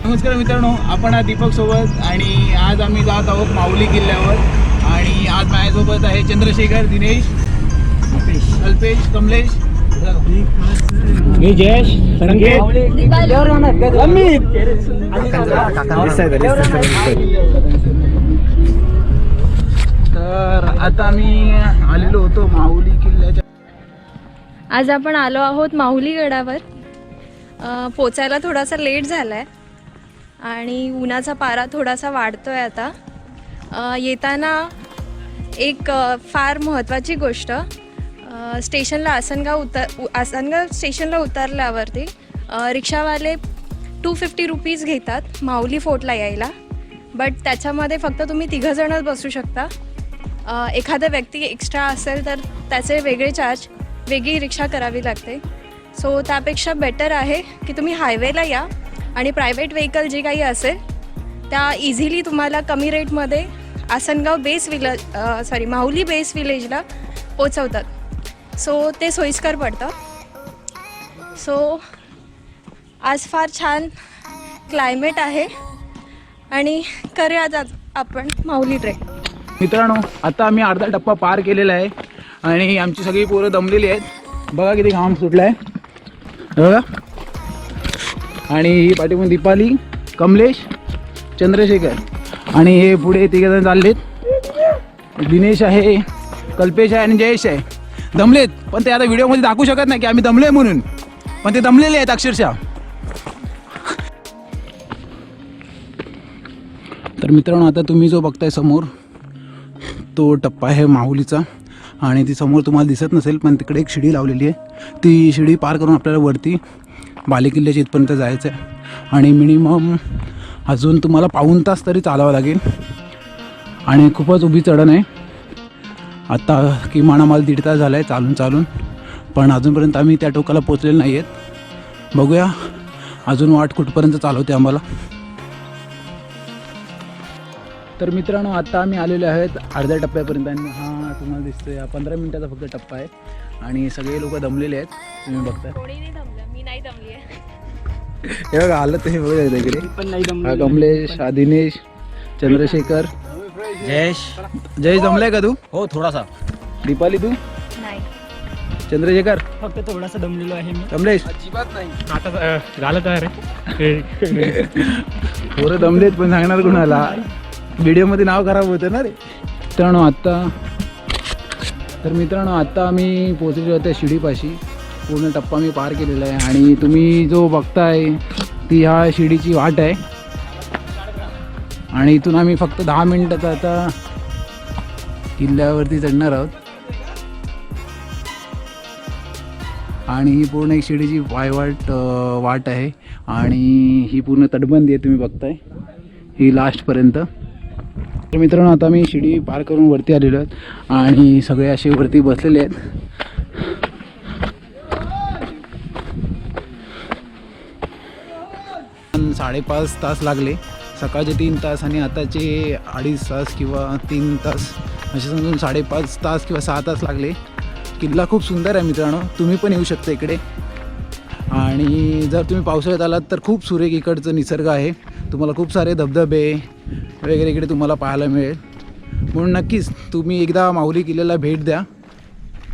नमस्कार मित्रांनो, आपण आज दीपक सोबत आणि आज आम्ही जात आहोत माऊली किल्ल्यावर. आणि आज माझ्यासोबत आहे चंद्रशेखर, दिनेश, अल्पेश, कमलेश, मी जयेश, संकेत, तर आता आम्ही आलेलो होतो माऊली किल्ल्याच्या. आज आपण आलो आहोत माहुली गडावर. पोचायला थोडासा लेट झाला आहे आणि उन्हाचा पारा थोडासा वाढतो आहे आता. येताना एक फार महत्त्वाची गोष्ट, स्टेशनला आसनगाव स्टेशनला उतरल्यावरती रिक्षावाले 250 रुपीज घेतात माऊली फोर्टला यायला. बट त्याच्यामध्ये फक्त तुम्ही 3 जणच बसू शकता. एखादा व्यक्ती एक्स्ट्रा असेल तर त्याचे वेगळे चार्ज, वेगळी रिक्षा करावी लागते. सो त्यापेक्षा बेटर आहे की तुम्ही हायवेला या आणि प्रायव्हेट व्हेकल जे काही असेल त्या इझिली तुम्हाला कमी रेटमध्ये आसनगाव माहुली बेस विलेजला पोचवतात. सो ते सोयीस्कर पडतं. सो आज फार छान क्लायमेट आहे आणि करूया आज आपण माऊली ट्रेक. मित्रांनो, आता आम्ही अर्धा टप्पा पार केलेला आहे आणि आमची सगळी पोरं दमलेली आहेत. बघा किती घाम सुटला आहे बघा. आणि ही पाठीमध्ये दीपाली, कमलेश, चंद्रशेखर आणि हे पुढे 3 जण चाललेत. दिनेश आहे, कल्पेश आहे आणि जयेश आहे. दमलेत, पण ते आता व्हिडिओमध्ये दाखवू शकत नाही की आम्ही दमलोय म्हणून, पण ते दमलेले आहेत अक्षरशः. तर मित्रांनो, आता तुम्ही जो बघताय समोर तो टप्पा आहे माहुलीचा आणि ती समोर तुम्हाला दिसत नसेल पण तिकडे एक शिडी लावलेली आहे. ती शिडी पार करून आपल्याला वरती बालेकिल्ल्याच्या इथपर्यंत जायचं आहे आणि मिनिमम अजून तुम्हाला पाऊण तास तरी चालावं लागेल आणि खूपच उभी चढण आहे. आत्ता किमान आम्हाला 1.5 तास झाला आहे चालून, पण अजूनपर्यंत आम्ही त्या टोकाला पोचलेलो नाही आहेत. बघूया अजून वाट कुठपर्यंत चालवते आम्हाला. तर मित्रांनो, आता आम्ही आलेलो आहेत अर्ध्या टप्प्यापर्यंत आणि हा तुम्हाला दिसतोय 15 मिनिटाचा फक्त टप्पा आहे आणि सगळे लोक दमलेले आहेत. तुम्ही बघताय, मी नाही दमली आहे. हे बघा आलं ते बघा इकडे. हा कमलेश, हा दिनेश, चंद्रशेखर, जयेश दमलाय का तू? हो थोडासा. दीपाली तू? नाही. चंद्रशेखर? फक्त थोडासा दमलेलो आहे मी. कमलेश? अजिबात नाही. आता झालं तयार आहे. पोरं दमलेत पण सांगणार कोणाला? व्हिडिओमध्ये नाव खराब होतं ना रे. मित्रांनो आता आम्ही पोहोचलेलो होत्या शिडीपाशी. पूर्ण टप्पा मी पार केलेला आहे आणि तुम्ही जो बघताय ती ह्या शिडीची वाट आहे आणि इथून आम्ही फक्त 10 मिनिटात आता किल्ल्यावरती चढणार आहोत. आणि ही पूर्ण एक शिडीची वाट आहे आणि ही पूर्ण तटबंदी आहे, तुम्ही बघताय ही लास्टपर्यंत. तर मित्रांनो, आता मी शिडी पार करून वरती आलेलो आहेत आणि सगळे असे वरती बसलेले आहेत. 5.5 तास लागले. सकाळचे 3 तास आणि आताचे 2.5 तास किंवा 3 तास असे समजून 5.5 तास किंवा 6 तास लागले. किल्ला खूप सुंदर आहे मित्रांनो, तुम्ही पण येऊ शकता इकडे. आणि जर तुम्ही पावसाळ्यात आलात तर खूप सुरेख इकडचं निसर्ग आहे. तुम्हाला खूप सारे धबधबे वगैरे इकडे तुम्हाला पाहायला मिळेल. म्हणून नक्कीच तुम्ही एकदा माहुली किल्ल्याला भेट द्या.